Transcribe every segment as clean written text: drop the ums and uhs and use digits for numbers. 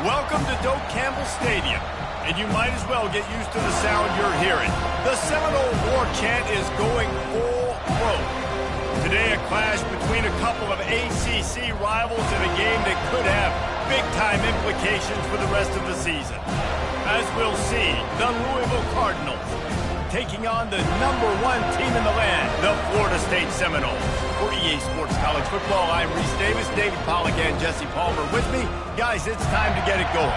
Welcome to Doak Campbell Stadium, and you might as well get used to the sound you're hearing. The Seminole war chant is going full throat. Today, a clash between a couple of ACC rivals in a game that could have big-time implications for the rest of the season. As we'll see, the Louisville Cardinals taking on the #1 team in the land, the Florida State Seminoles. For EA Sports College Football, I'm Reese Davis, David Pollack, and Jesse Palmer with me. Guys, it's time to get it going.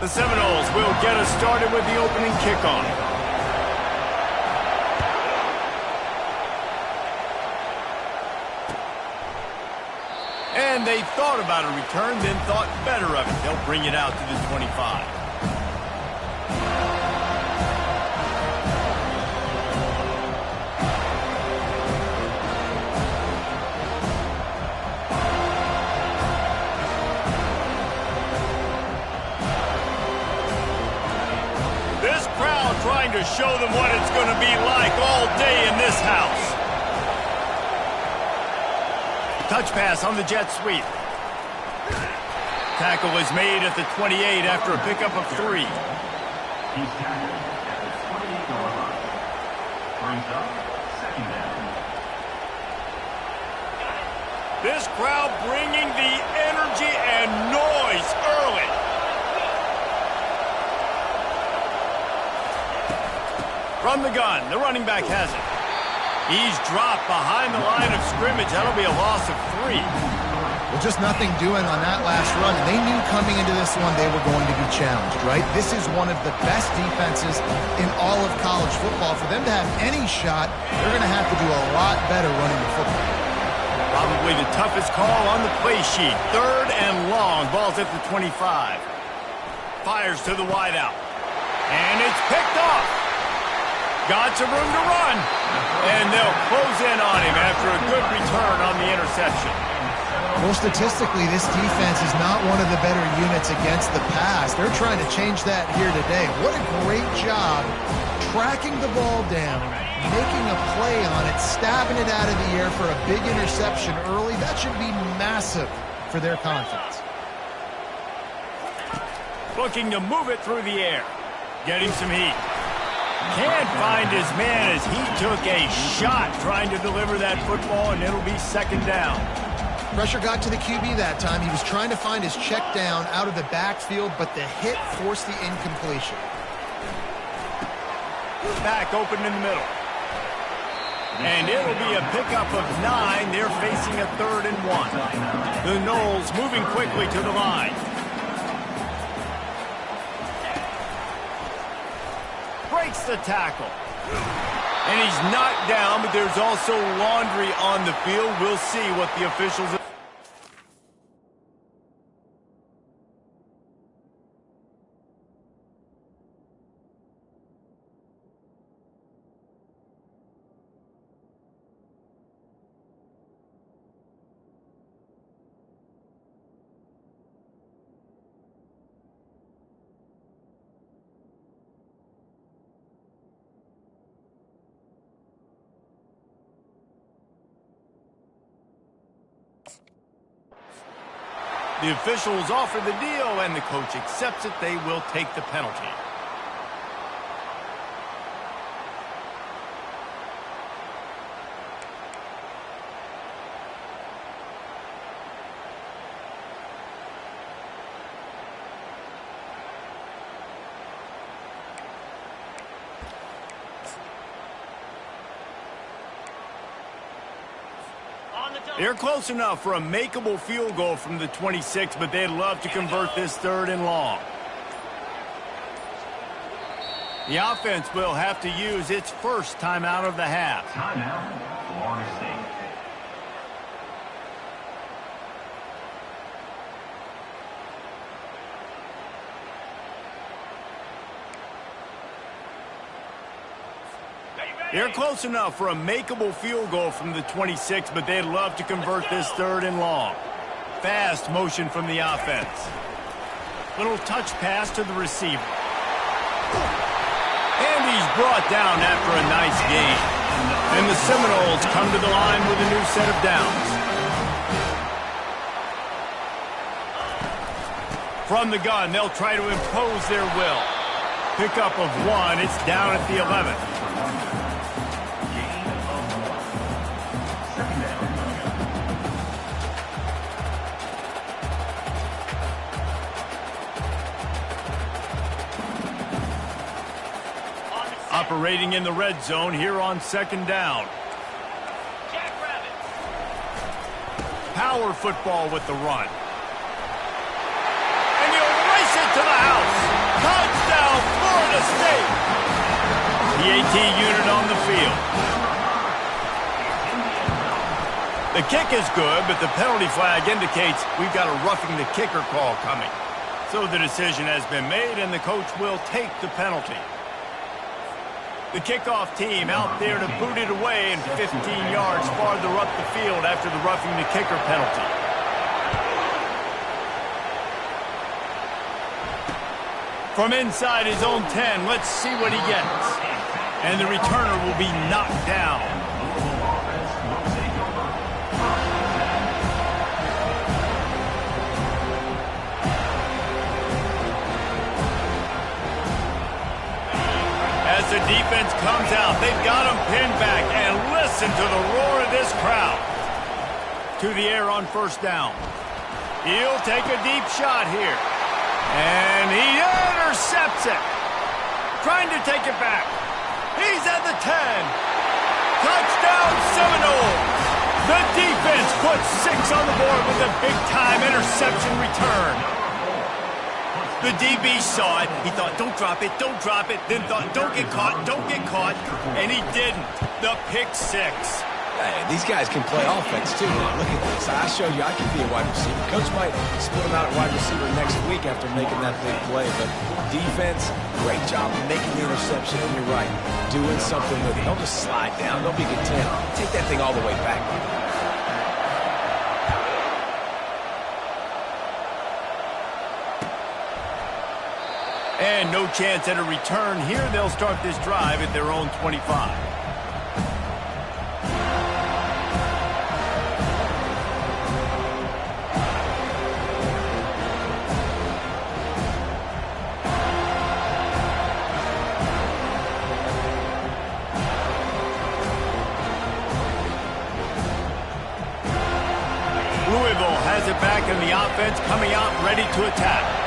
The Seminoles will get us started with the opening kickoff. And they thought about a return, then thought better of it. They'll bring it out to the 25. Trying to show them what it's going to be like all day in this house. Touch pass on the jet sweep. Tackle is made at the 28 after a pickup of 3. He's tackled at the 28-yard line. Brings up second down. This crowd bringing the energy and noise early. From the gun, the running back has it. He's dropped behind the line of scrimmage. That'll be a loss of 3. Well, just nothing doing on that last run. And they knew coming into this one they were going to be challenged, right? This is one of the best defenses in all of college football. For them to have any shot, they're going to have to do a lot better running the football. Probably the toughest call on the play sheet. 3rd and long. Ball's at the 25. Fires to the wideout. And it's picked off. Got some room to run. And they'll close in on him after a good return on the interception. Well, statistically, this defense is not one of the better units against the pass. They're trying to change that here today. What a great job tracking the ball down, making a play on it, stabbing it out of the air for a big interception early. That should be massive for their confidence. Looking to move it through the air. Getting some heat. Can't find his man as he took a shot trying to deliver that football, and it'll be second down. Pressure got to the QB that time. He was trying to find his check down out of the backfield, but the hit forced the incompletion. Back open in the middle. And it'll be a pickup of 9. They're facing a 3rd and 1. The Noles moving quickly to the line. Breaks the tackle. And he's knocked down, but there's also laundry on the field. We'll see what the officials... The officials offer the deal, and the coach accepts it. They will take the penalty. They're close enough for a makeable field goal from the 26, but they'd love to convert this 3rd and long. The offense will have to use its first timeout of the half. Timeout, Florida State. Baby! They're close enough for a makeable field goal from the 26, but they'd love to convert this 3rd and long. Fast motion from the offense. Little touch pass to the receiver. And he's brought down after a nice gain. And the Seminoles come to the line with a new set of downs. From the gun, they'll try to impose their will. Pickup of 1, it's down at the 11th. Operating in the red zone here on 2nd down. Power football with the run. And he'll race it to the house. Touchdown, Florida State. The AT unit on the field. The kick is good, but the penalty flag indicates we've got a roughing the kicker call coming. So the decision has been made, and the coach will take the penalty. The kickoff team out there to boot it away and 15 yards farther up the field after the roughing the kicker penalty. From inside his own 10, let's see what he gets. And the returner will be knocked down. As the defense comes out, they've got him pinned back, and listen to the roar of this crowd. To the air on 1st down. He'll take a deep shot here. And he intercepts it. Trying to take it back. He's at the 10. Touchdown Seminoles. The defense puts 6 on the board with a big-time interception return. The DB saw it. He thought, don't drop it, don't drop it. Then thought, don't get caught, don't get caught. And he didn't. The pick 6. Hey, these guys can play offense, too. Look at this. I showed you I can be a wide receiver. Coach might split him out at wide receiver next week after making that big play. But defense, great job making the interception. And you're right, doing something with it. Don't just slide down. Don't be content. Take that thing all the way back. And no chance at a return here. They'll start this drive at their own 25. Louisville has it back in the offense, coming out ready to attack.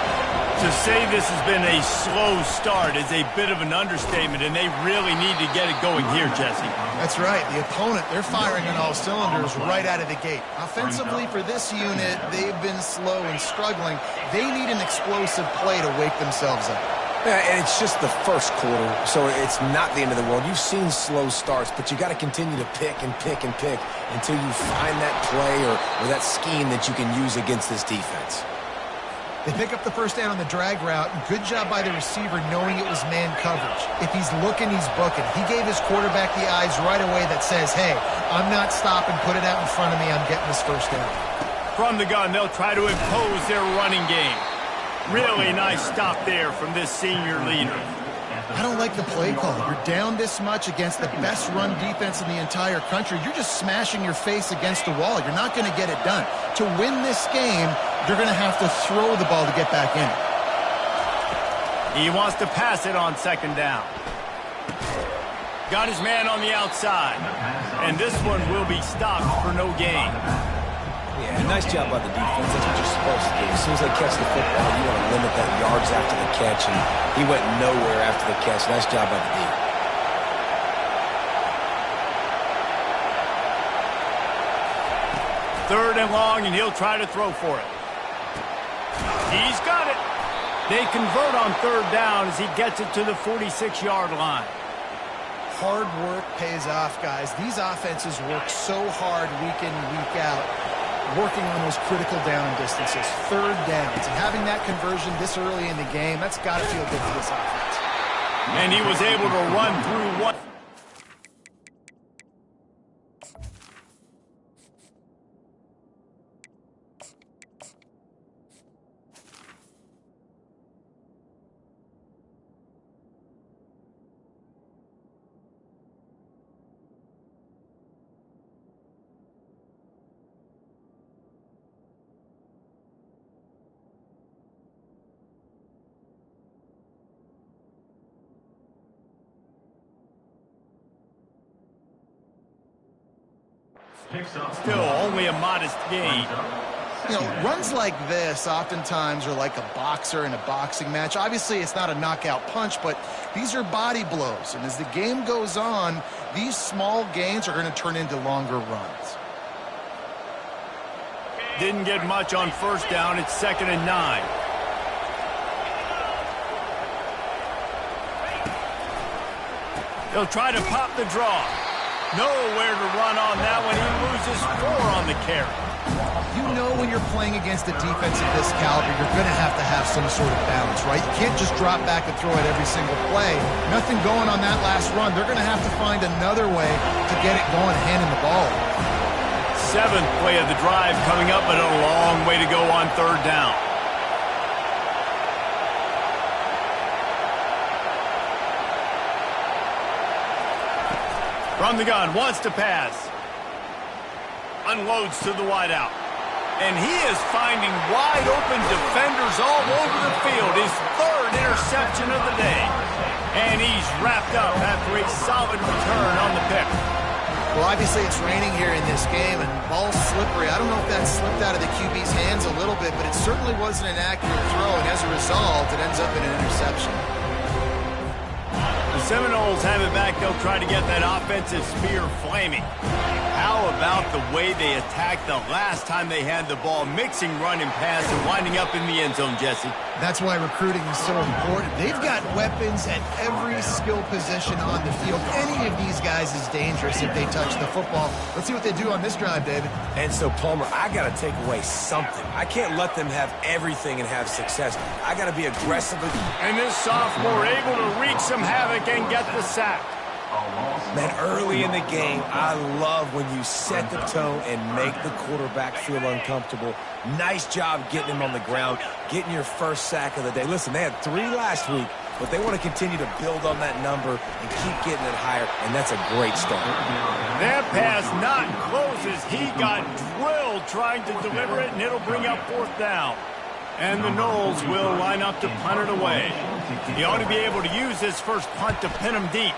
To say this has been a slow start is a bit of an understatement, and they really need to get it going here, Jesse. That's right. The opponent, they're firing on all cylinders right out of the gate. Offensively, for this unit, they've been slow and struggling. They need an explosive play to wake themselves up. Yeah, and it's just the first quarter, so it's not the end of the world. You've seen slow starts, but you got to continue to pick and pick and pick until you find that play or that scheme that you can use against this defense. They pick up the first down on the drag route. Good job by the receiver knowing it was man coverage. If he's looking, he's booking. He gave his quarterback the eyes right away that says, hey, I'm not stopping, put it out in front of me, I'm getting this first down. From the gun, they'll try to impose their running game. Really nice stop there from this senior leader. I don't like the play call. You're down this much against the best run defense in the entire country. You're just smashing your face against the wall. You're not going to get it done. To win this game, you're going to have to throw the ball to get back in. He wants to pass it on 2nd down. Got his man on the outside. And this one will be stopped for no gain. Yeah, nice job by the defense. That's what you're supposed to do. As soon as they catch the football, you want to limit that yards after the catch, and he went nowhere after the catch. Nice job by the D. 3rd and long, and he'll try to throw for it. He's got it. They convert on 3rd down as he gets it to the 46-yard line. Hard work pays off, guys. These offenses work so hard week in and week out, working on those critical down distances, 3rd downs. And having that conversion this early in the game, that's got to feel good for this offense. And he was able to run through one. Picks up. Still only a modest gain. You know, runs like this oftentimes are like a boxer in a boxing match. Obviously, it's not a knockout punch, but these are body blows. And as the game goes on, these small gains are going to turn into longer runs. Didn't get much on first down. It's 2nd and 9. He'll try to pop the draw. Nowhere to run on that one. He loses 4 on the carry. You know when you're playing against a defense of this caliber, you're going to have some sort of balance, right? You can't just drop back and throw it every single play. Nothing going on that last run. They're going to have to find another way to get it going, handing the ball. 7th play of the drive coming up, but a long way to go on 3rd down. From the gun, wants to pass. Unloads to the wideout. And he is finding wide-open defenders all over the field. His 3rd interception of the day. And he's wrapped up after a solid return on the pick. Well, obviously it's raining here in this game, and ball's slippery. I don't know if that slipped out of the QB's hands a little bit, but it certainly wasn't an accurate throw, and as a result, it ends up in an interception. The Seminoles have it back. They'll try to get that offensive spear flaming. How about the way they attacked the last time they had the ball, mixing run and pass and winding up in the end zone, Jesse? That's why recruiting is so important. They've got weapons at every skill position on the field. Any of these guys is dangerous if they touch the football. Let's see what they do on this drive, David. And so, Palmer, I got to take away something. I can't let them have everything and have success. I got to be aggressive. And this sophomore able to wreak some havoc and get the sack. Man, early in the game, I love when you set the tone and make the quarterback feel uncomfortable. Nice job getting him on the ground, getting your first sack of the day. Listen, they had 3 last week, but they want to continue to build on that number and keep getting it higher, and that's a great start. That pass not closes. He got drilled trying to deliver it, and it'll bring up 4th down. And the Noles will line up to punt it away. He ought to be able to use his first punt to pin him deep.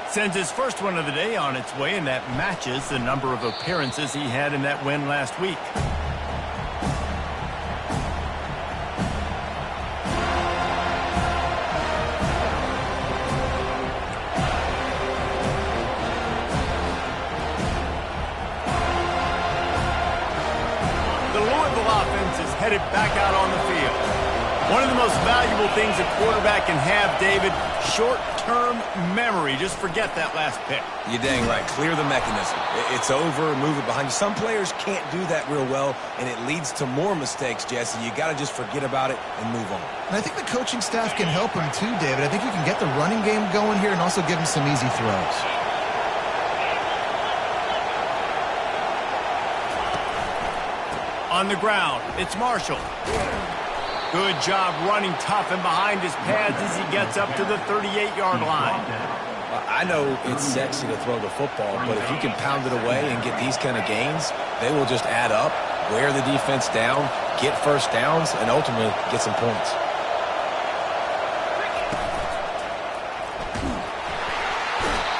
Sends his first one of the day on its way, and that matches the number of appearances he had in that win last week. The Louisville offense is headed back out on the field. One of the most valuable things a quarterback can have, David, short-term memory. Just forget that last pick. You're dang right. Clear the mechanism. It's over, move it behind you. Some players can't do that real well, and it leads to more mistakes, Jesse. You got to just forget about it and move on. And I think the coaching staff can help him too, David. I think you can get the running game going here and also give him some easy throws. On the ground, it's Marshall. Good job running tough and behind his pads as he gets up to the 38-yard line. I know it's sexy to throw the football, but if you can pound it away and get these kind of gains, they will just add up, wear the defense down, get first downs, and ultimately get some points.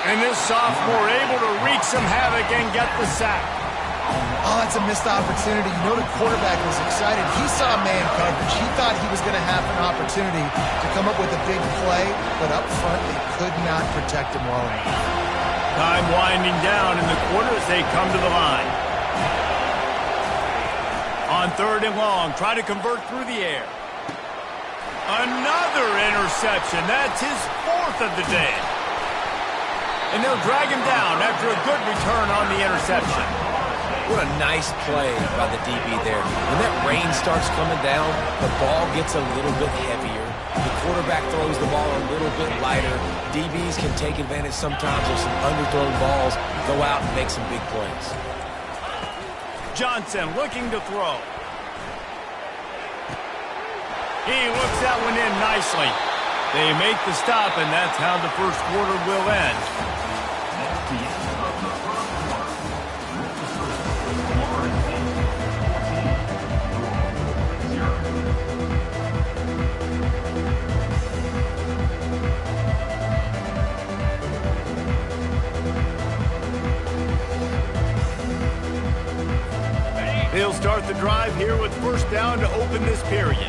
And this sophomore able to wreak some havoc and get the sack. Oh, that's a missed opportunity. You know the quarterback was excited. He saw man coverage. He thought he was going to have an opportunity to come up with a big play, but up front they could not protect him well enough. Time winding down in the quarter as they come to the line. On 3rd and long, try to convert through the air. Another interception. That's his 4th of the day. And they'll drag him down after a good return on the interception. What a nice play by the DB there. When that rain starts coming down, the ball gets a little bit heavier. The quarterback throws the ball a little bit lighter. DBs can take advantage sometimes of some underthrown balls, go out and make some big plays. Johnson looking to throw. He looks that one in nicely. They make the stop, and that's how the first quarter will end. start the drive here with first down to open this period.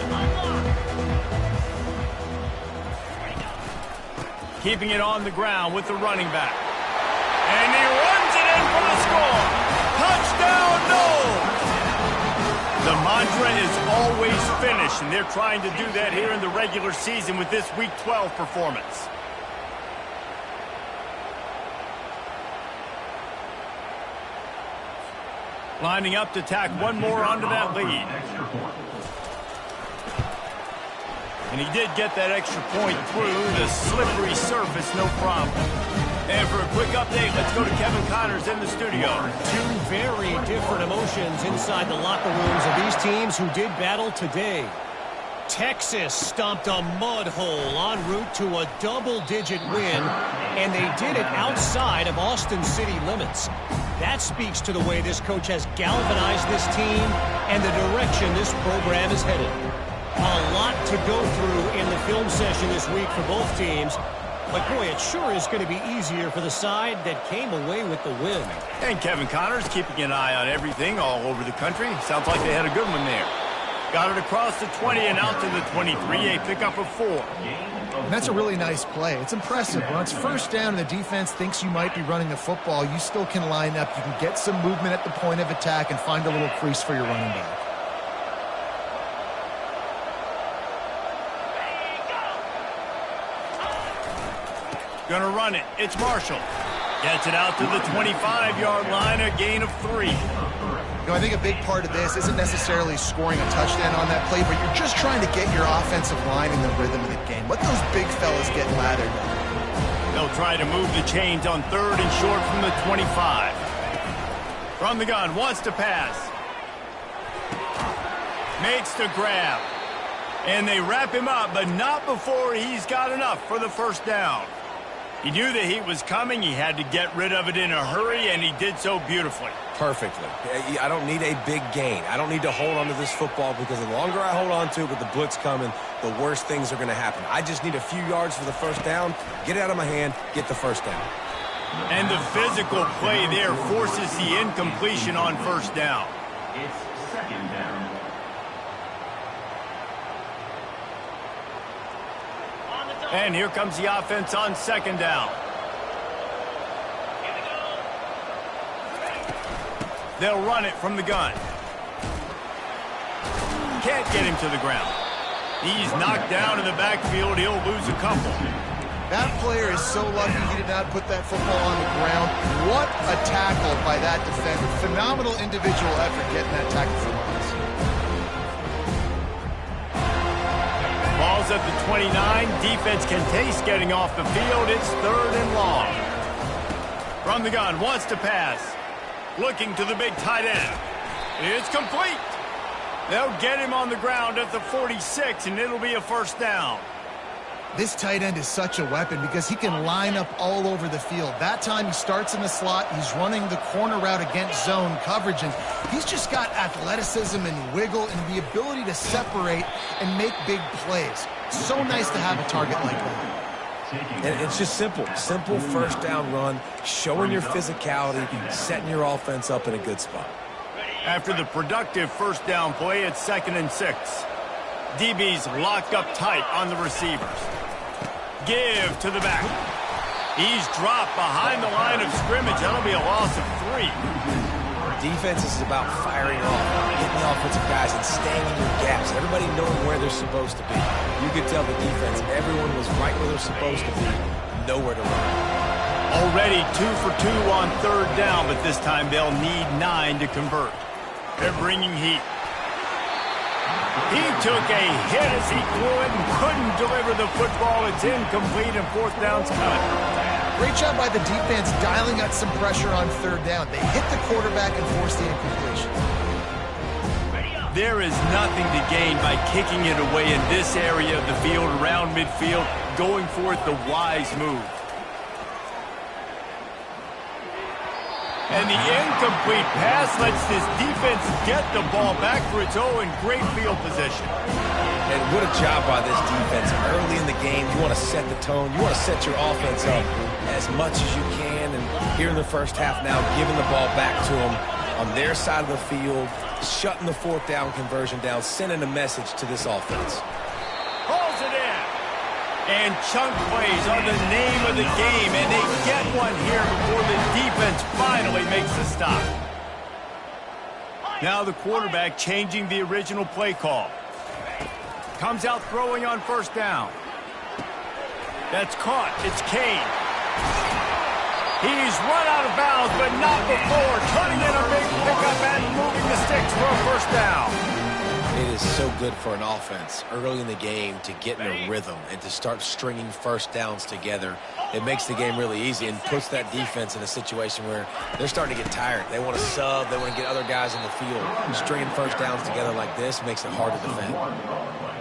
Keeping it on the ground with the running back. And he runs it in for the score. Touchdown, no! The mantra is always finish, and they're trying to do that here in the regular season with this Week 12 performance. Lining up to tack one more onto that lead. And he did get that extra point through the slippery surface, no problem. And for a quick update, let's go to Kevin Connors in the studio. Two very different emotions inside the locker rooms of these teams who did battle today. Texas stomped a mud hole en route to a double-digit win, and they did it outside of Austin city limits. That speaks to the way this coach has galvanized this team and the direction this program is headed. A lot to go through in the film session this week for both teams. But, boy, it sure is going to be easier for the side that came away with the win. And Kevin Connors keeping an eye on everything all over the country. Sounds like they had a good one there. Got it across the 20 and out to the 23, a pickup of 4. And that's a really nice play. It's impressive. When it's first down and the defense thinks you might be running the football, you still can line up. You can get some movement at the point of attack and find a little crease for your running back. Gonna run it. It's Marshall. Gets it out to the 25-yard line, a gain of 3. You know, I think a big part of this isn't necessarily scoring a touchdown on that play, but you're just trying to get your offensive line in the rhythm of the game. Let those big fellas get lathered. They'll try to move the chains on 3rd and short from the 25. From the gun, wants to pass. Makes the grab. And they wrap him up, but not before he's got enough for the first down. He knew the heat was coming. He had to get rid of it in a hurry, and he did so beautifully. Perfectly. I don't need a big gain. I don't need to hold on to this football because the longer I hold on to it with the blitz coming, the worse things are going to happen. I just need a few yards for the first down, get it out of my hand, get the first down. And the physical play there forces the incompletion on first down. It's second down. And here comes the offense on second down. They'll run it from the gun. Can't get him to the ground. He's knocked down in the backfield. He'll lose a couple. That player is so lucky he did not put that football on the ground. What a tackle by that defender. Phenomenal individual effort getting that tackle for loss. Ball's at the 29. Defense can taste getting off the field. It's 3rd and long. From the gun, wants to pass. Looking to the big tight end. It's complete. They'll get him on the ground at the 46, and it'll be a first down. This tight end is such a weapon because he can line up all over the field. That time he starts in the slot. He's running the corner route against zone coverage, and he's just got athleticism and wiggle and the ability to separate and make big plays. So nice to have a target like that. And it's just simple. Simple first down run, showing your physicality, setting your offense up in a good spot. After the productive first down play, it's 2nd and 6. DB's locked up tight on the receivers. Give to the back. He's dropped behind the line of scrimmage. That'll be a loss of 3. Defense is about firing off, getting the offensive guys and staying in your gaps. Everybody knowing where they're supposed to be. You could tell the defense, everyone was right where they're supposed to be, nowhere to run. Already 2 for 2 on 3rd down, but this time they'll need 9 to convert. They're bringing heat. He took a hit as he threw it and couldn't deliver the football. It's incomplete and 4th down's cut. Great job by the defense dialing out some pressure on 3rd down. They hit the quarterback and forced the incompletion. There is nothing to gain by kicking it away in this area of the field around midfield, going for it the wise move. And the incomplete pass lets this defense get the ball back for its own great field position. And what a job by this defense. Early in the game, you want to set the tone. You want to set your offense up as much as you can. And here in the first half now, giving the ball back to them on their side of the field, shutting the fourth down conversion down, sending a message to this offense. Pulls it in. And chunk plays are the name of the game, and they get one here before the defense finally makes the stop. Now the quarterback changing the original play call. Comes out throwing on first down. That's caught. It's Kane. He's run out of bounds, but not before. Turning in a big pickup and moving the sticks for a first down. It is so good for an offense early in the game to get in a rhythm and to start stringing first downs together. It makes the game really easy and puts that defense in a situation where they're starting to get tired. They want to sub. They want to get other guys in the field. Stringing first downs together like this makes it hard to defend.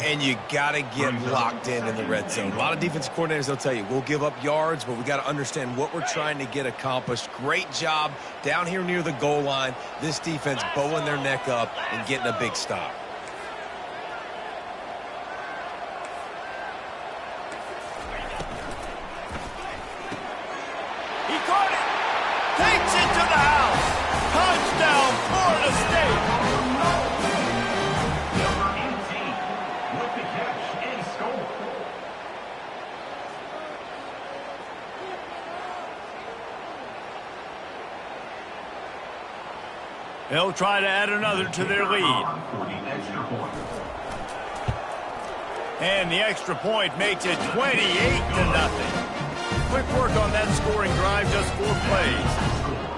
And you got to get locked in the red zone. A lot of defensive coordinators, they'll tell you, we'll give up yards, but we got to understand what we're trying to get accomplished. Great job down here near the goal line. This defense bowing their neck up and getting a big stop. He caught it. Takes it to the house. Touchdown, Florida State. Number 18 with the catch and score. They'll try to add another to their lead. For the extra point. And the extra point makes it 28-0. Quick work on that scoring drive, just 4 plays.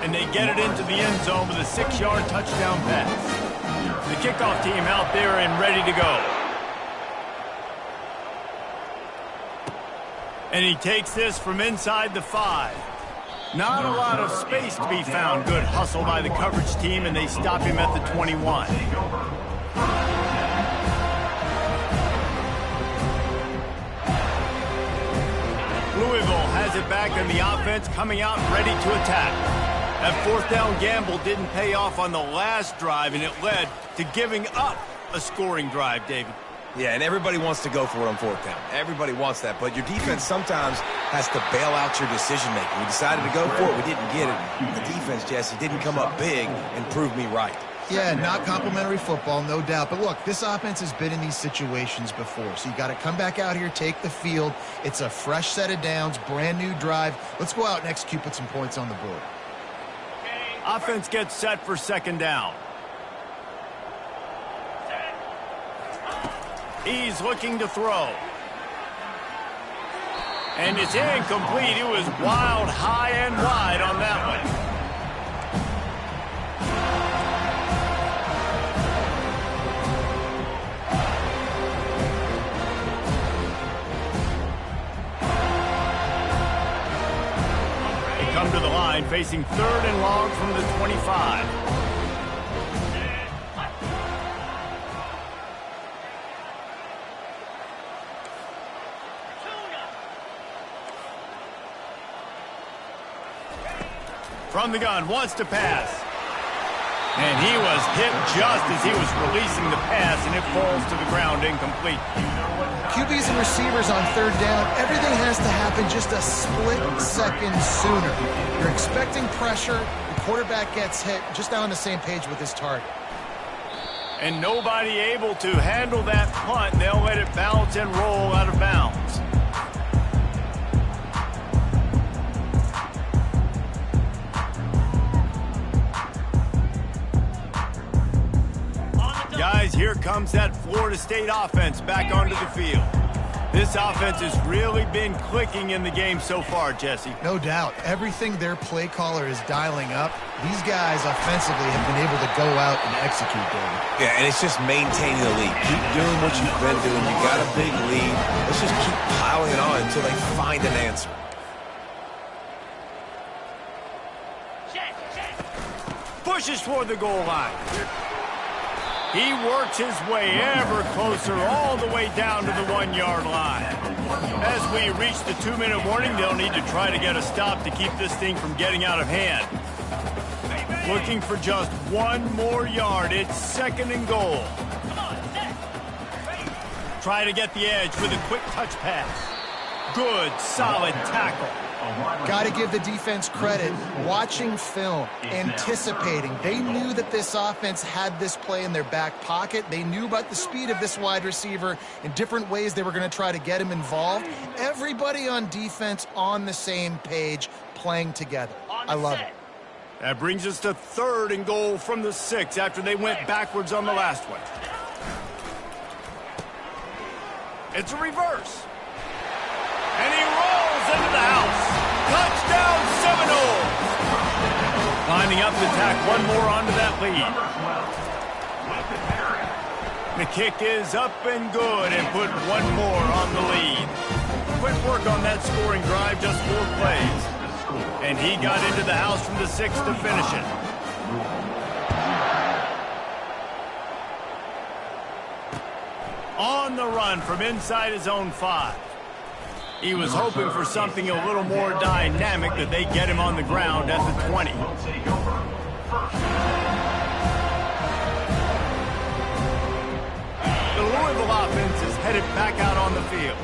And they get it into the end zone with a 6-yard touchdown pass. The kickoff team out there and ready to go. And he takes this from inside the 5. Not a lot of space to be found. Good hustle by the coverage team, and they stop him at the 21. Louisville has it back, and the offense coming out ready to attack. That fourth down gamble didn't pay off on the last drive, and it led to giving up a scoring drive, David. Yeah, and everybody wants to go for it on fourth down. Everybody wants that, but your defense sometimes has to bail out your decision-making. We decided to go for it. We didn't get it. The defense, Jesse, didn't come up big and prove me right. Yeah, not complimentary football, no doubt. But look, this offense has been in these situations before. So you got to come back out here, take the field. It's a fresh set of downs, brand new drive. Let's go out and execute, put some points on the board. Offense gets set for second down. He's looking to throw. And it's incomplete. It was wild, high and wide on that one. To the line, facing 3rd and long from the 25. From the gun, wants to pass. And he was hit just as he was releasing the pass, and it falls to the ground incomplete. QBs and receivers on 3rd down, everything has to happen just a split second sooner. You're expecting pressure, the quarterback gets hit, just not on the same page with his target. And nobody able to handle that punt. They'll let it bounce and roll out of bounds. Guys, here comes that Florida State offense back onto the field. This offense has really been clicking in the game so far, Jesse. No doubt. Everything their play caller is dialing up, these guys offensively have been able to go out and execute, David. Yeah, and it's just maintaining the lead. Keep doing what you've been doing. You got a big lead. Let's just keep piling it on until they find an answer. Pushes toward the goal line. He works his way ever closer all the way down to the 1-yard line. As we reach the 2-minute warning, they'll need to try to get a stop to keep this thing from getting out of hand. Looking for just 1 more yard. It's 2nd and goal. Try to get the edge with a quick touch pass. Good, solid tackle. Got to give the defense credit. Watching film, anticipating. They knew that this offense had this play in their back pocket. They knew about the speed of this wide receiver and different ways they were going to try to get him involved. Everybody on defense on the same page, playing together. I love it. That brings us to 3rd and goal from the 6 after they went backwards on the last one. It's a reverse. And he rolls into the house. Touchdown Seminoles. Lining up to tack one more onto that lead. The kick is up and good and put one more on the lead. Quick work on that scoring drive, just 4 plays. And he got into the house from the 6 to finish it. On the run from inside his own 5. He was hoping for something a little more dynamic, that they get him on the ground at the 20. The Louisville offense is headed back out on the field.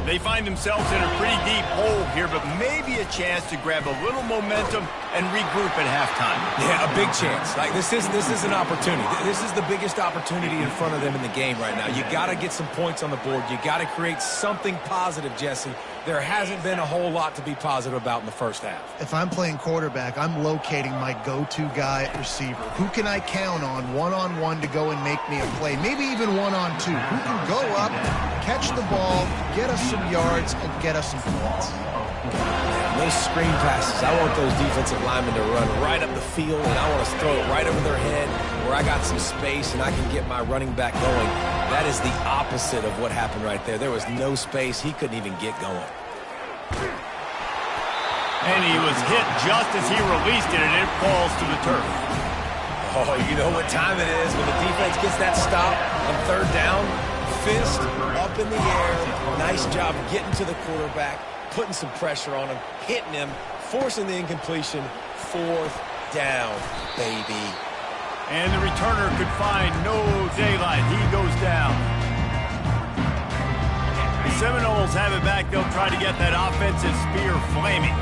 They find themselves in a pretty deep hole here, but maybe a chance to grab a little momentum and regroup at halftime. Yeah, a big chance. Like this is an opportunity. This is the biggest opportunity in front of them in the game right now. You got to get some points on the board. You got to create something positive, Jesse. There hasn't been a whole lot to be positive about in the first half. If I'm playing quarterback, I'm locating my go-to guy at receiver. Who can I count on one-on-one to go and make me a play? Maybe even one-on-two. Who can go up, catch the ball, get us some yards, and get us some points? Those screen passes, I want those defensive linemen to run right up the field, and I want to throw it right over their head where I got some space and I can get my running back going. That is the opposite of what happened right there. There was no space. He couldn't even get going. And he was hit just as he released it, and it falls to the turf. Oh, you know what time it is when the defense gets that stop on 3rd down. Fist up in the air. Nice job getting to the quarterback, putting some pressure on him, hitting him, forcing the incompletion. 4th down, baby. And the returner could find no daylight. He goes down. The Seminoles have it back. They'll try to get that offensive spear flaming.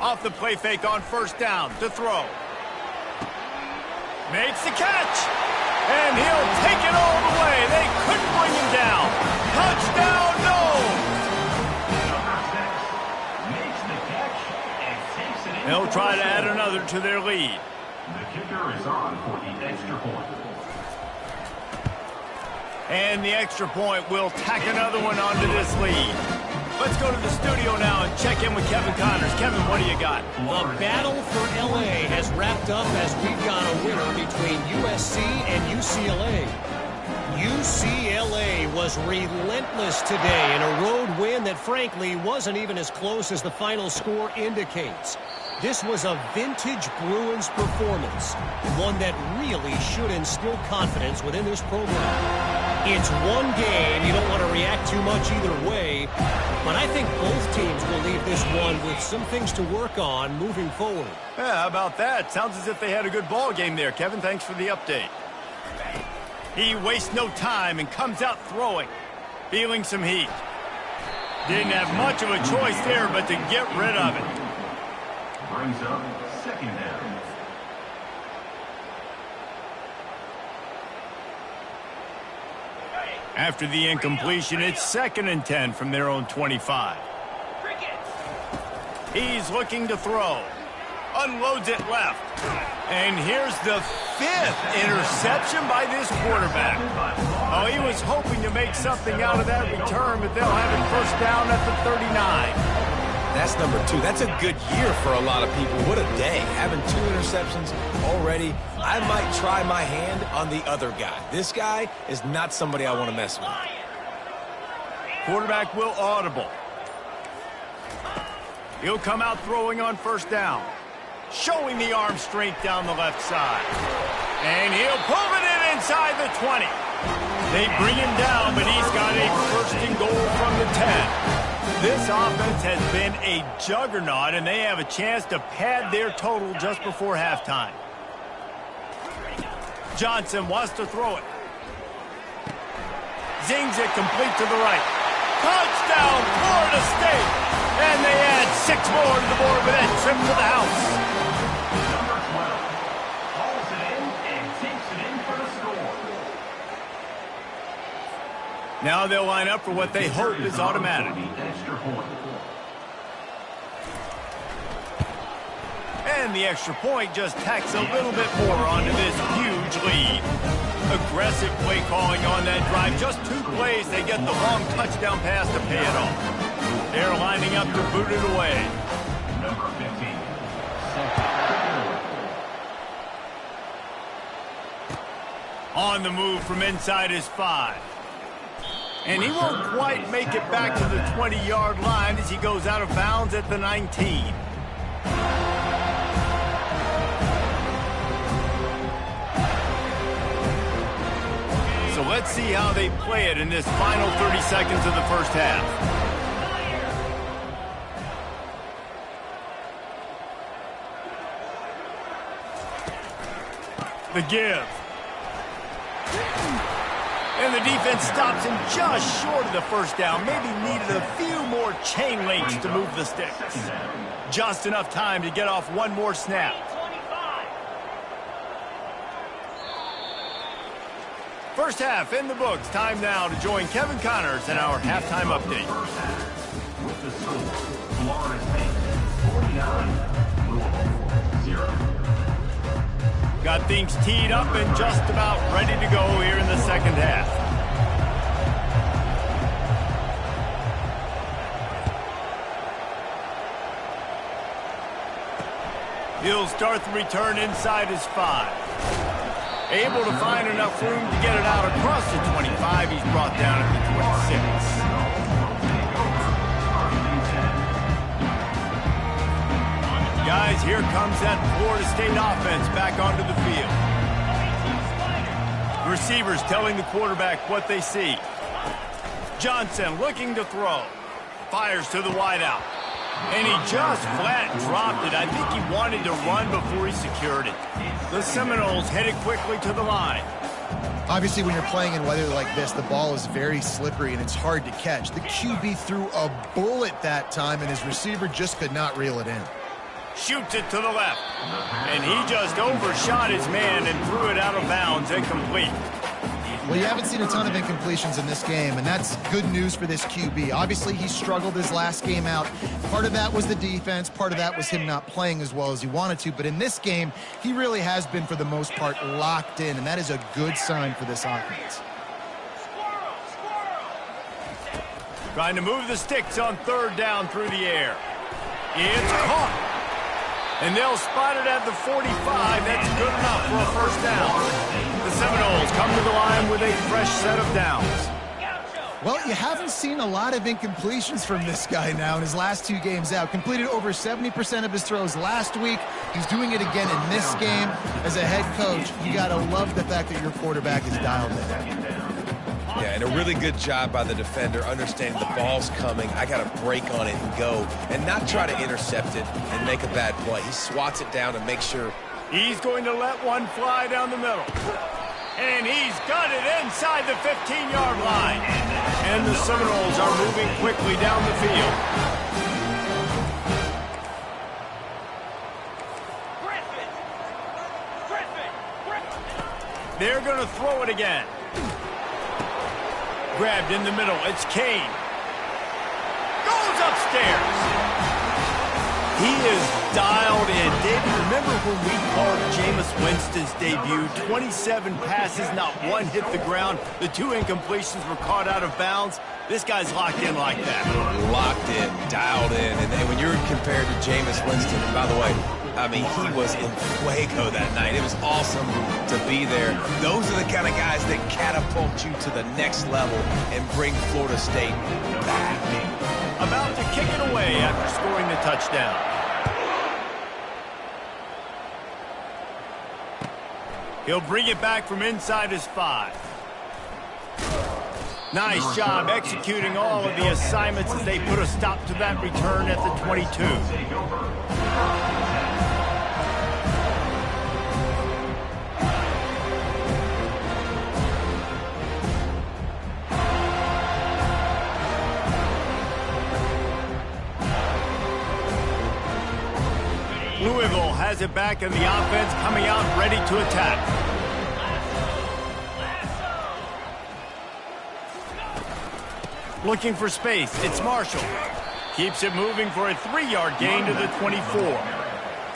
Off the play fake on 1st down to throw. Makes the catch. And he'll take it all the way. They couldn't bring him down. Touchdown, Noles. They'll try to add another to their lead. The kicker is on for the extra point. And the extra point will tack another one onto this lead. Let's go to the studio now and check in with Kevin Connors. Kevin, what do you got? The battle for L.A. has wrapped up as we've got a winner between USC and UCLA. UCLA was relentless today in a road win that frankly wasn't even as close as the final score indicates. This was a vintage Bruins performance, one that really should instill confidence within this program. It's one game. You don't want to react too much either way, but I think both teams will leave this one with some things to work on moving forward. Yeah, how about that? Sounds as if they had a good ball game there. Kevin, thanks for the update. He wastes no time and comes out throwing, feeling some heat. Didn't have much of a choice there but to get rid of it. Brings up 2nd down. After the incompletion, it's 2nd and 10 from their own 25. He's looking to throw. Unloads it left. And here's the 5th interception by this quarterback. Oh, he was hoping to make something out of that return, but they'll have it 1st down at the 39. That's number 2. That's a good year for a lot of people. What a day. Having 2 interceptions already. I might try my hand on the other guy. This guy is not somebody I want to mess with. Quarterback will audible. He'll come out throwing on 1st down. Showing the arm strength down the left side. And he'll pull it in inside the 20. They bring him down, but he's got a 1st and goal from the 10. This offense has been a juggernaut, and they have a chance to pad their total just before halftime. Johnson wants to throw it. Zings it complete to the right. Touchdown, Florida State! And they add 6 more to the board with that trip to the house. Number 12 hauls it in and takes it in for the score. Now they'll line up for what they hope is automatic. Extra point. And the extra point just tacks a little bit more onto this huge lead. Aggressive play calling on that drive. Just 2 plays, they get the long touchdown pass to pay it off. They're lining up to boot it away. Number 15. On the move from inside his 5. And he won't quite make it back to the 20-yard line as he goes out of bounds at the 19. So let's see how they play it in this final 30 seconds of the first half. The give. And the defense stops him just short of the first down. Maybe needed a few more chain links to move the sticks. Just enough time to get off one more snap. First half in the books. Time now to join Kevin Connors in our halftime update. With the score, Florida State 49, Louisville 0. Got things teed up and just about ready to go here in the second half. He'll start the return inside his 5. Able to find enough room to get it out across the 25. He's brought down at the 26. Guys, here comes that Florida State offense back onto the field. Receivers telling the quarterback what they see. Johnson looking to throw. Fires to the wideout. And he just flat dropped it. I think he wanted to run before he secured it. The Seminoles headed quickly to the line. Obviously, when you're playing in weather like this, the ball is very slippery and it's hard to catch. The QB threw a bullet that time, and his receiver just could not reel it in. Shoots it to the left. And he just overshot his man and threw it out of bounds, incomplete. Well, you haven't seen a ton of incompletions in this game, and that's good news for this QB. Obviously, he struggled his last game out. Part of that was the defense. Part of that was him not playing as well as he wanted to. But in this game, he really has been, for the most part, locked in, and that is a good sign for this offense. Trying to move the sticks on third down through the air. It's caught. And they'll spot it at the 45. That's good enough for a first down. The Seminoles come to the line with a fresh set of downs. Well, you haven't seen a lot of incompletions from this guy now in his last 2 games out. Completed over 70% of his throws last week. He's doing it again in this game. As a head coach, you got to love the fact that your quarterback is dialed in. Yeah, and a really good job by the defender, understanding the ball's coming. I got to break on it and go, and not try to intercept it and make a bad play. He swats it down and makes sure. He's going to let one fly down the middle. And he's got it inside the 15-yard line. And the Seminoles are moving quickly down the field. They're going to throw it again. Grabbed in the middle. It's Kane. Goes upstairs. He is dialed in. David, remember when we called Jameis Winston's debut? 27 passes, not one hit the ground. The 2 incompletions were caught out of bounds. This guy's locked in like that. Locked in, dialed in. And when you're compared to Jameis Winston, and by the way, I mean, he was in fuego that night. It was awesome to be there. Those are the kind of guys that catapult you to the next level and bring Florida State back. About to kick it away after scoring the touchdown. He'll bring it back from inside his 5. Nice job executing all of the assignments as they put a stop to that return at the 22. has it back and the offense coming out ready to attack. Looking for space. It's Marshall. Keeps it moving for a 3-yard gain to the 24.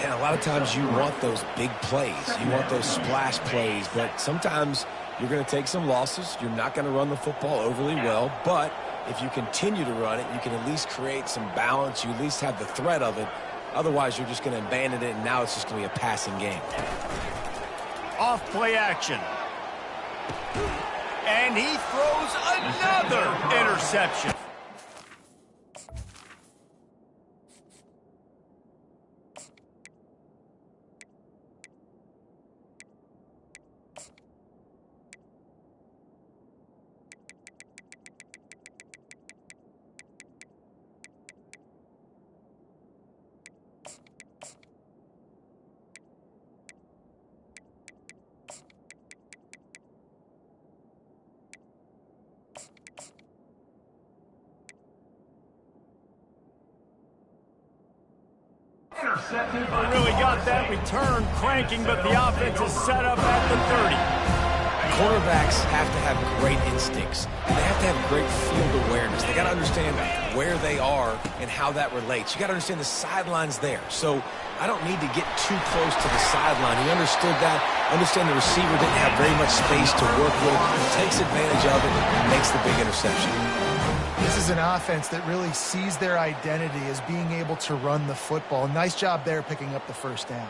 And a lot of times you want those big plays. You want those splash plays. But sometimes you're going to take some losses. You're not going to run the football overly well. But if you continue to run it, you can at least create some balance. You at least have the threat of it. Otherwise, you're just going to abandon it, and now it's just going to be a passing game. Off play action. And he throws another interception. Really got that return cranking, but the offense is set up at the 30. Quarterbacks have to have great instincts, and they have to have great field awareness. They got to understand where they are and how that relates. You got to understand the sideline's there. So I don't need to get too close to the sideline. He understood that. Understand the receiver didn't have very much space to work with. He takes advantage of it and makes the big interception. This is an offense that really sees their identity as being able to run the football. Nice job there picking up the first down.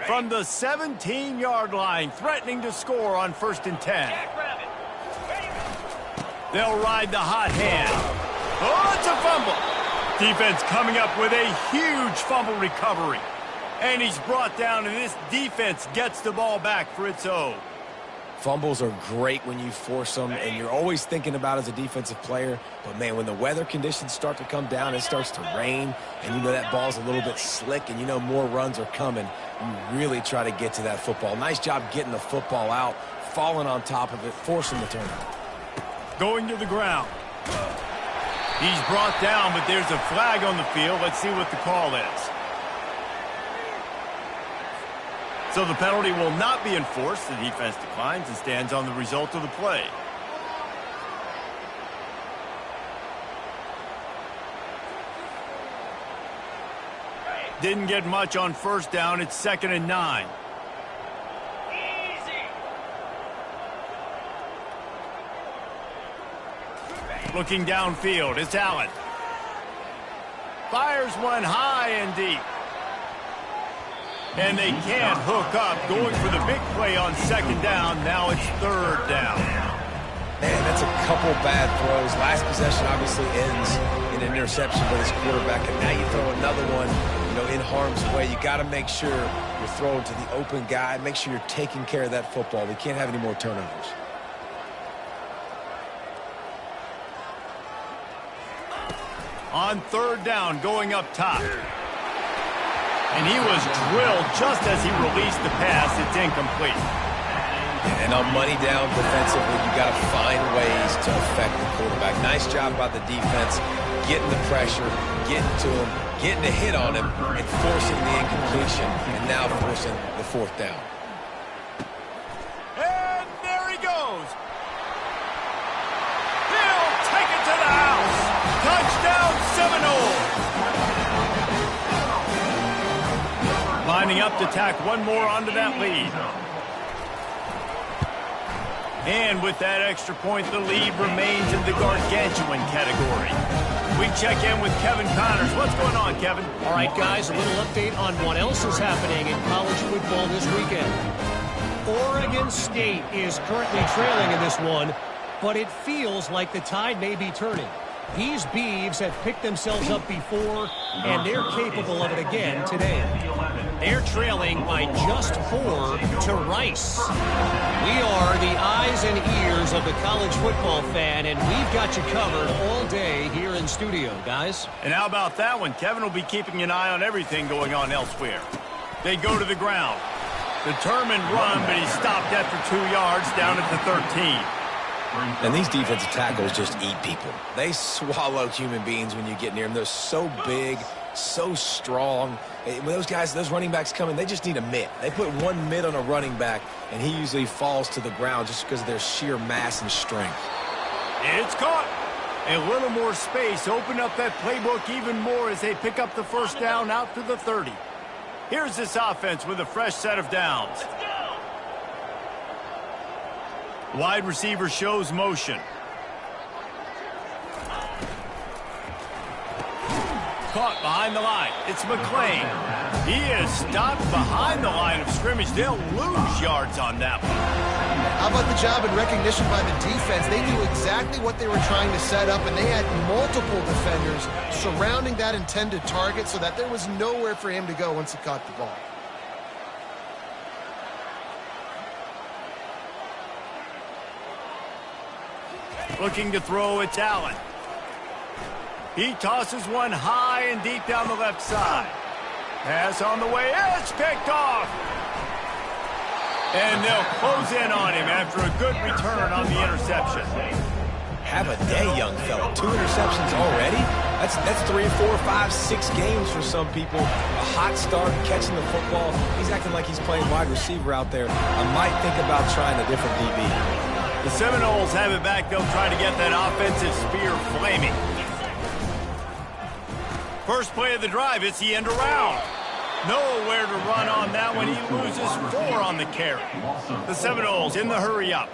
From the 17-yard line, threatening to score on 1st and 10. They'll ride the hot hand. Oh, it's a fumble. Defense coming up with a huge fumble recovery. And he's brought down, and this defense gets the ball back for its own. Fumbles are great when you force them, and you're always thinking about as a defensive player. But, man, when the weather conditions start to come down, it starts to rain, and you know that ball's a little bit slick, and you know more runs are coming. You really try to get to that football. Nice job getting the football out, falling on top of it, forcing the turnover. Going to the ground. He's brought down, but there's a flag on the field. Let's see what the call is. So the penalty will not be enforced. The defense declines and stands on the result of the play. Didn't get much on 1st down. It's 2nd and 9. Looking downfield, it's Allen. Fires one high and deep. And they can't hook up. Going for the big play on 2nd down. Now it's 3rd down. Man, that's a couple bad throws. Last possession obviously ends in an interception by this quarterback. And now you throw another one, in harm's way. You got to make sure you're throwing to the open guy. Make sure you're taking care of that football. We can't have any more turnovers. On 3rd down, going up top. And he was drilled just as he released the pass. It's incomplete. And on money down defensively, you got to find ways to affect the quarterback. Nice job by the defense, getting the pressure, getting to him, getting a hit on him, and forcing the incompletion, and now forcing the 4th down. And there he goes. He'll take it to the house. Touchdown, Seminole. Lining up to tack one more onto that lead. And with that extra point, the lead remains in the gargantuan category. We check in with Kevin Connors. What's going on, Kevin? All right, guys, a little update on what else is happening in college football this weekend. Oregon State is currently trailing in this one, but it feels like the tide may be turning. These Beavs have picked themselves up before, and they're capable of it again today. They're trailing by just 4 to Rice. We are the eyes and ears of the college football fan, and we've got you covered all day here in studio, guys. And how about that one? Kevin will be keeping an eye on everything going on elsewhere. They go to the ground. Determined run, but he stopped after 2 yards down at the 13. And these defensive tackles just eat people. They swallow human beings when you get near them. They're so big, so strong. When those guys, those running backs come in, they just need a mitt. They put one mitt on a running back, and he usually falls to the ground just because of their sheer mass and strength. It's caught. A little more space. Open up that playbook even more as they pick up the first down out to the 30. Here's this offense with a fresh set of downs. Wide receiver shows motion. Caught behind the line. It's McClain. He is stopped behind the line of scrimmage. They'll lose yards on that one. How about the job and recognition by the defense? They knew exactly what they were trying to set up, and they had multiple defenders surrounding that intended target so that there was nowhere for him to go once he caught the ball. Looking to throw, it's Allen. He tosses one high and deep down the left side. Pass on the way. It's picked off. And they'll close in on him after a good return on the interception. Have a day, young fella. 2 interceptions already? That's 3, 4, 5, 6 games for some people. A hot start, catching the football. He's acting like he's playing wide receiver out there. I might think about trying a different DB. The Seminoles have it back. They'll try to get that offensive spear flaming. First play of the drive, it's the end around. Nowhere to run on that one. He loses 4 on the carry. The Seminoles in the hurry up.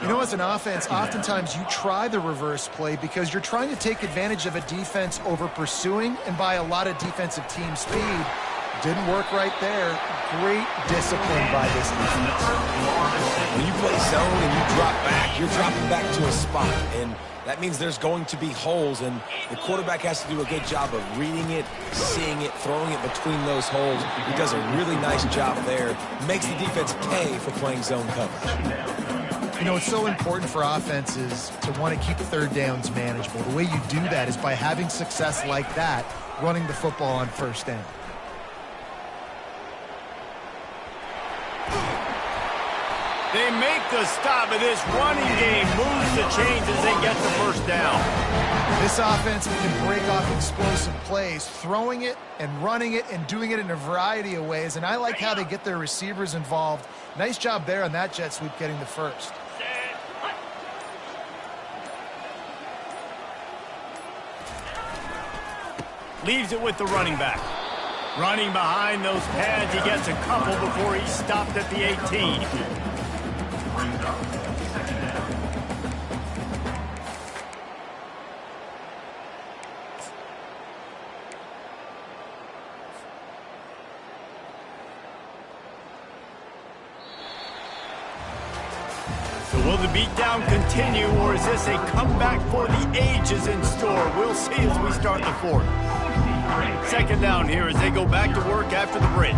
You know, as an offense, oftentimes you try the reverse play because you're trying to take advantage of a defense over pursuing and by a lot of defensive team speed. Didn't work right there. Great discipline by this defense. When you play zone and you drop back, you're dropping back to a spot. And that means there's going to be holes, and the quarterback has to do a good job of reading it, seeing it, throwing it between those holes. He does a really nice job there. Makes the defense pay for playing zone coverage. You know, it's so important for offenses to want to keep third downs manageable. The way you do that is by having success like that, running the football on first down. They make the stop, but this running game moves the chains as they get the first down. This offense can break off explosive plays, throwing it and running it and doing it in a variety of ways, and I like how they get their receivers involved. Nice job there on that jet sweep getting the first. Leaves it with the running back. Running behind those pads, he gets a couple before he's stopped at the 18. So will the beatdown continue, or is this a comeback for the ages in store? We'll see as we start the fourth. Second down here as they go back to work after the break.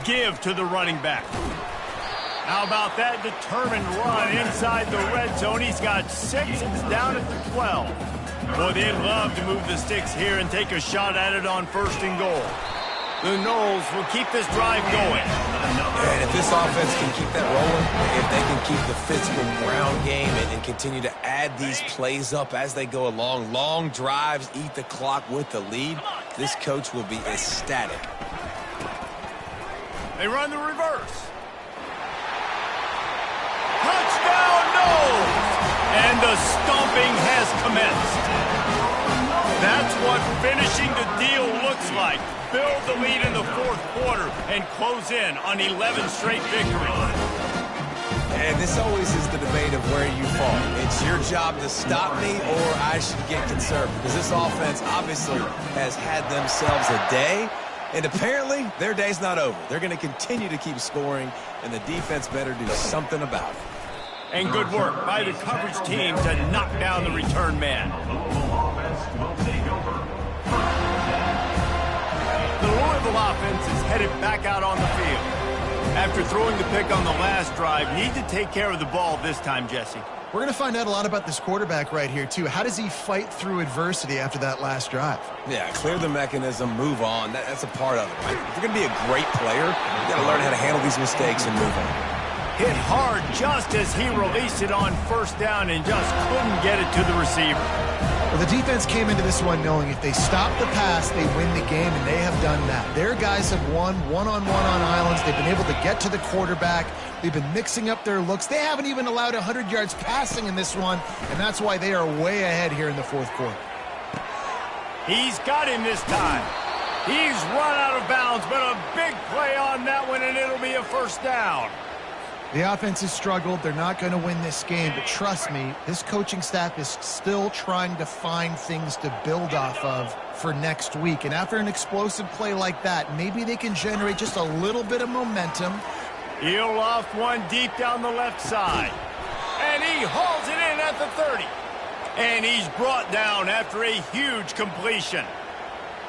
Give to the running back. How about that determined run inside the red zone? He's got 6. It's down at the 12. Boy, they'd love to move the sticks here and take a shot at it on 1st and goal. The Noles will keep this drive going. And if this offense can keep that rolling, if they can keep the physical ground game and continue to add these plays up as they go along, long drives, eat the clock with the lead, this coach will be ecstatic. They run the reverse. Touchdown, Noles! And the stomping has commenced. That's what finishing the deal looks like. Build the lead in the 4th quarter and close in on 11 straight victories. And this always is the debate of where you fall. It's your job to stop me, or I should get conservative. Because this offense obviously has had themselves a day, and apparently their day's not over. They're going to continue to keep scoring, and the defense better do something about it. And good work by the coverage team to knock down the return man. The Louisville offense is headed back out on the field. After throwing the pick on the last drive, need to take care of the ball this time, Jesse. We're going to find out a lot about this quarterback right here, too. How does he fight through adversity after that last drive? Yeah, clear the mechanism, move on. That's a part of it, right? If you're going to be a great player, you got to learn how to handle these mistakes and move on. Hit hard just as he released it on first down and just couldn't get it to the receiver. Well, the defense came into this one knowing if they stop the pass, they win the game, and they have done that. Their guys have won one-on-one on islands. They've been able to get to the quarterback. They've been mixing up their looks. They haven't even allowed 100 yards passing in this one, and that's why they are way ahead here in the fourth quarter. He's got him this time. He's run out of bounds, but a big play on that one, and it'll be a first down. The offense has struggled. They're not going to win this game, but trust me, this coaching staff is still trying to find things to build off of for next week. And after an explosive play like that, maybe they can generate just a little bit of momentum. He'll loft one deep down the left side. And he hauls it in at the 30. And he's brought down after a huge completion.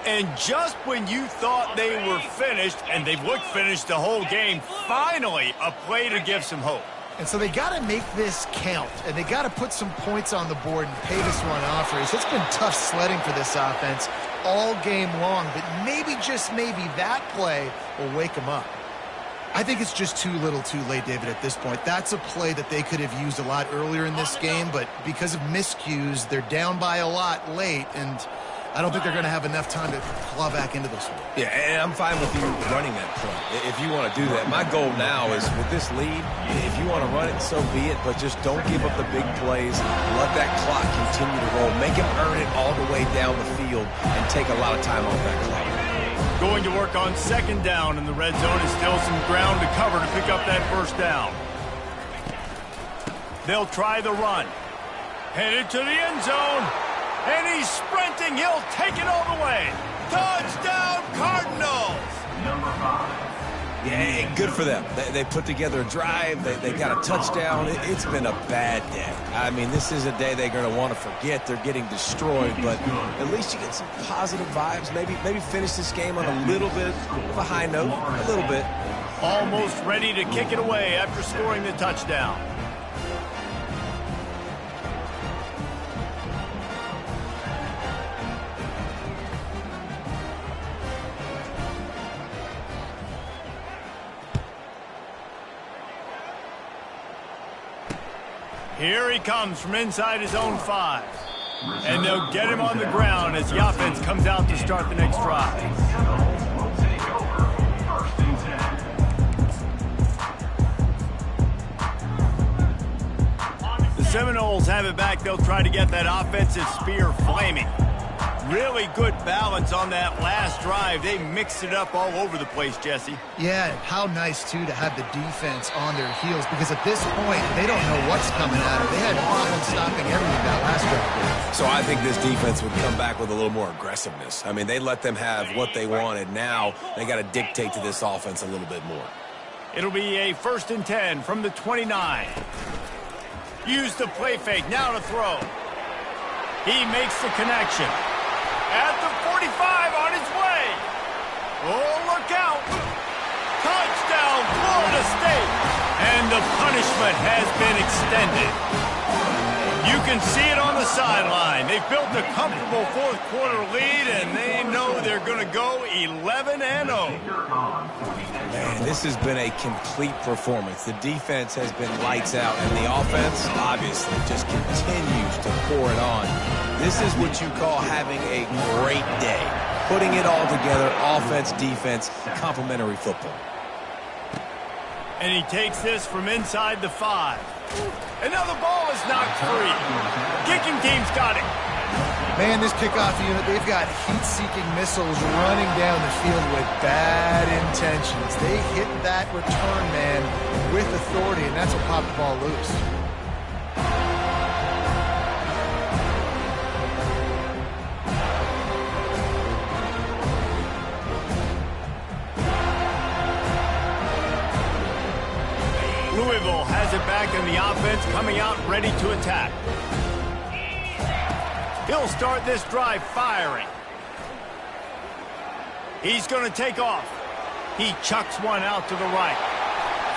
And just when you thought they were finished, and they've looked finished the whole game, finally a play to give some hope. And so they got to make this count, and they got to put some points on the board and pay this one off. It's been tough sledding for this offense all game long, but maybe, just maybe, that play will wake them up. I think it's just too little too late, David, at this point. That's a play that they could have used a lot earlier in this game, but because of miscues, they're down by a lot late, and I don't think they're going to have enough time to claw back into this one. Yeah, and I'm fine with you running that play if you want to do that. My goal now is with this lead, if you want to run it, so be it, but just don't give up the big plays. Let that clock continue to roll. Make him earn it all the way down the field and take a lot of time off that clock. Going to work on second down in the red zone is still some ground to cover to pick up that first down. They'll try the run. Headed to the end zone. And he's sprinting. He'll take it all the way. Touchdown, Cardinals! Number 5. Yeah, good for them. They put together a drive. They got a touchdown. It's been a bad day. I mean, this is a day they're going to want to forget. They're getting destroyed, but at least you get some positive vibes. Maybe finish this game on a little bit of a high note, a little bit. Almost ready to kick it away after scoring the touchdown. Here he comes from inside his own 5. And they'll get him on the ground as the offense comes out to start the next drive. The Seminoles have it back. They'll try to get that offensive spear flaming. Really good balance on that last drive. They mixed it up all over the place, Jesse. Yeah, how nice, too, to have the defense on their heels, because at this point, they don't know what's coming at them. They had problems stopping everything that last drive. So I think this defense would come back with a little more aggressiveness. I mean, they let them have what they wanted. Now they got to dictate to this offense a little bit more. It'll be a 1st and 10 from the 29. Use the play fake, now to throw. He makes the connection. At the 45, on his way. Oh, look out. Touchdown, Florida State. And the punishment has been extended. You can see it on the sideline. They've built a comfortable fourth quarter lead, and they know they're going to go 11-0. Man, this has been a complete performance. The defense has been lights out, and the offense, obviously, just continues to pour it on. This is what you call having a great day. Putting it all together, offense, defense, complementary football. And he takes this from inside the 5. And now the ball is knocked free. Kicking team's got it. Man, this kickoff unit, they've got heat-seeking missiles running down the field with bad intentions. They hit that return man with authority, and that's what popped the ball loose. Louisville has it back in the offense, coming out ready to attack. He'll start this drive firing. He's going to take off. He chucks one out to the right.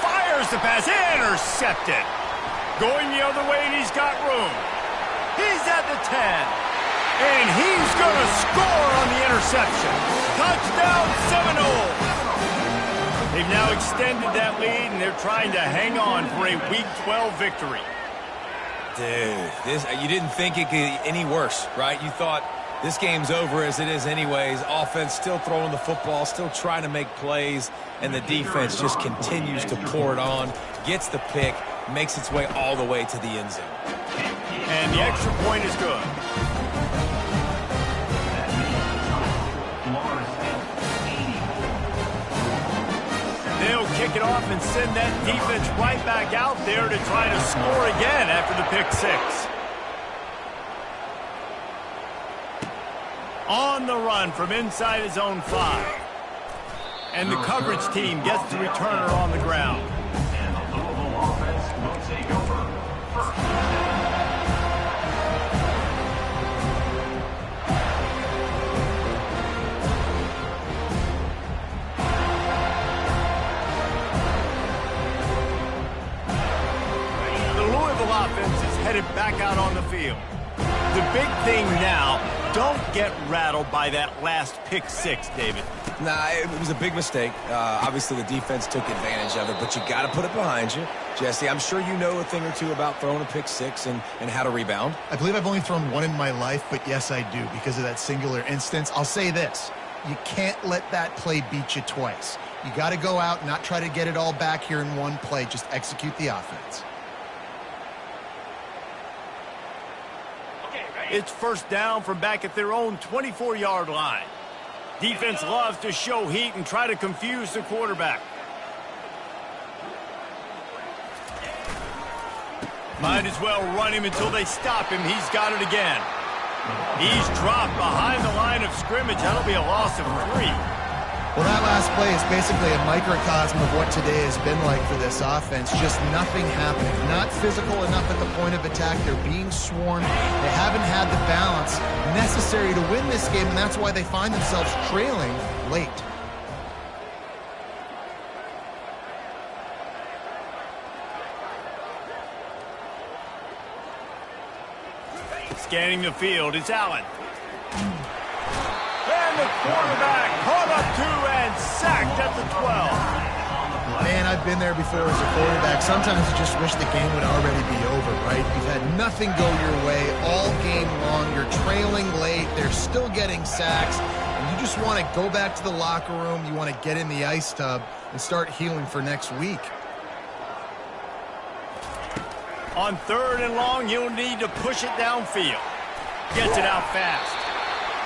Fires the pass, intercepted. Going the other way, and he's got room. He's at the 10. And he's going to score on the interception. Touchdown Seminoles. They've now extended that lead, and they're trying to hang on for a Week 12 victory. Dude, you didn't think it could get any worse, right? You thought this game's over as it is anyways. Offense still throwing the football, still trying to make plays, and the defense just continues to pour it on, gets the pick, makes its way all the way to the end zone. And the extra point is good. They'll kick it off and send that defense right back out there to try to score again after the pick six. On the run from inside his own 5. And the coverage team gets the returner on the ground. And the Louisville offense will take over. The Louisville offense is headed back out on the field. The big thing now, don't get rattled by that last pick six, David. Nah, it was a big mistake. Obviously, the defense took advantage of it, but you got to put it behind you. Jesse, I'm sure you know a thing or two about throwing a pick six and how to rebound. I believe I've only thrown one in my life, but yes, I do because of that singular instance. I'll say this. You can't let that play beat you twice. You got to go out and not try to get it all back here in one play. Just execute the offense. It's first down from back at their own 24-yard line. Defense loves to show heat and try to confuse the quarterback. Might as well run him until they stop him. He's got it again. He's dropped behind the line of scrimmage. That'll be a loss of 3. Well, that last play is basically a microcosm of what today has been like for this offense. Just nothing happening. Not physical enough at the point of attack. They're being swarmed. They haven't had the balance necessary to win this game, and that's why they find themselves trailing late. Scanning the field, it's Allen. And the quarterback caught up to and sacked at the 12. Man, I've been there before as a quarterback. Sometimes you just wish the game would already be over, right? You've had nothing go your way all game long. You're trailing late. They're still getting sacks. And you just want to go back to the locker room. You want to get in the ice tub and start healing for next week. On 3rd and long, you'll need to push it downfield. Gets it out fast.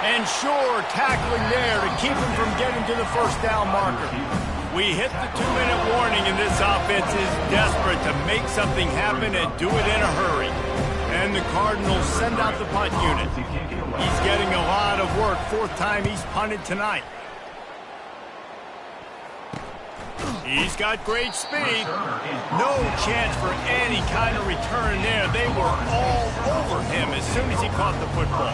And sure, tackling there to keep him from getting to the first down marker. We hit the 2-minute warning, and this offense is desperate to make something happen and do it in a hurry. And the Cardinals send out the punt unit. He's getting a lot of work. 4th time he's punted tonight. He's got great speed. No chance for any kind of return there. They were all over him as soon as he caught the football.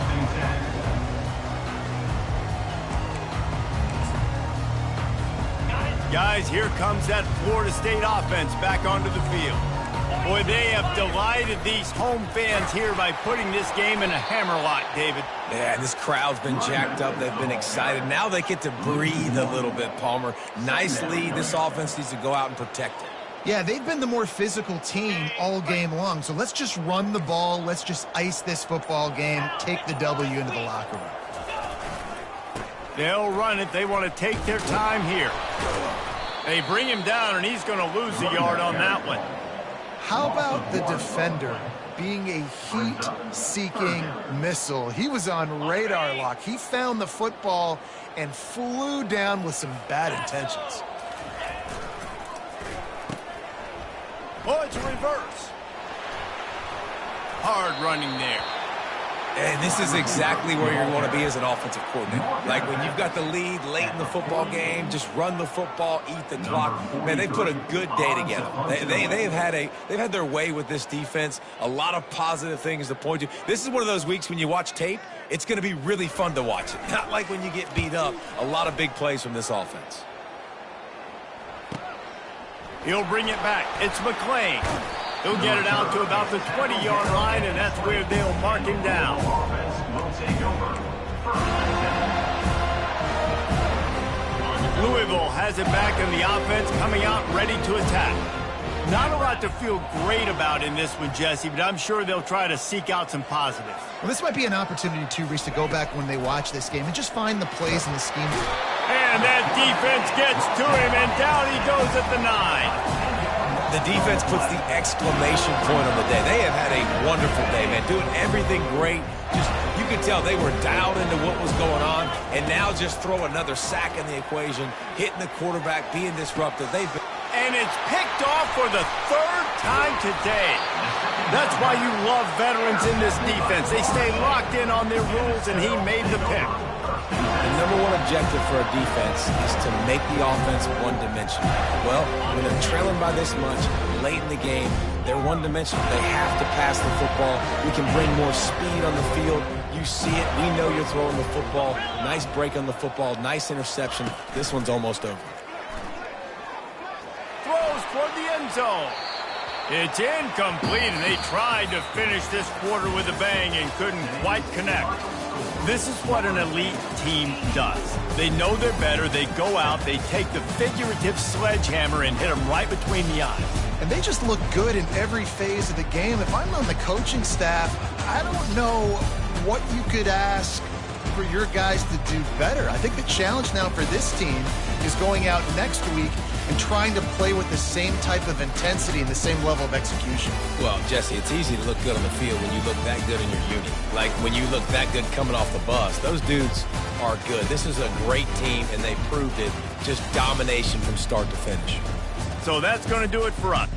Guys, here comes that Florida State offense back onto the field. Boy, they have delighted these home fans here by putting this game in a hammerlock, David. Yeah, this crowd's been jacked up. They've been excited. Now they get to breathe a little bit, Palmer. Nice lead. This offense needs to go out and protect it. Yeah, they've been the more physical team all game long. So let's just run the ball. Let's just ice this football game, take the W into the locker room. They'll run it. They want to take their time here. They bring him down, and he's going to lose a yard on that one. How about the defender being a heat-seeking missile? He was on radar lock. He found the football and flew down with some bad intentions. Oh, it's a reverse. Hard running there. And this is exactly where you want to be as an offensive coordinator. Like when you've got the lead late in the football game, just run the football, eat the clock. Man, they put a good day together. They've had their way with this defense. A lot of positive things to point to. This is one of those weeks when you watch tape, it's going to be really fun to watch it. Not like when you get beat up. A lot of big plays from this offense. He'll bring it back. It's McClain. He'll get it out to about the 20-yard line, and that's where they'll mark him down. Offense will take over. Louisville has it back in the offense, coming out ready to attack. Not a lot to feel great about in this one, Jesse, but I'm sure they'll try to seek out some positives. Well, this might be an opportunity, too, Reese, to go back when they watch this game and just find the plays and the scheme. And that defense gets to him, and down he goes at the 9. The defense puts the exclamation point on the day. They have had a wonderful day, man, doing everything great. Just, you could tell they were dialed into what was going on, and now just throw another sack in the equation, hitting the quarterback, being disruptive. And it's picked off for the 3rd time today. That's why you love veterans in this defense. They stay locked in on their rules, and he made the pick. The number one objective for a defense is to make the offense one-dimensional. Well, when they're trailing by this much late in the game, they're one-dimensional. They have to pass the football. We can bring more speed on the field. You see it. We know you're throwing the football. Nice break on the football. Nice interception. This one's almost over. Throws toward the end zone. It's incomplete, and they tried to finish this quarter with a bang and couldn't quite connect. This is what an elite team does. They know they're better. They go out. They take the figurative sledgehammer and hit them right between the eyes. And they just look good in every phase of the game. If I'm on the coaching staff, I don't know what you could ask for your guys to do better. I think the challenge now for this team is going out next week and trying to play with the same type of intensity and the same level of execution. Well, Jesse, it's easy to look good on the field when you look that good in your unit. Like when you look that good coming off the bus. Those dudes are good. This is a great team, and they proved it. Just domination from start to finish. So that's going to do it for us.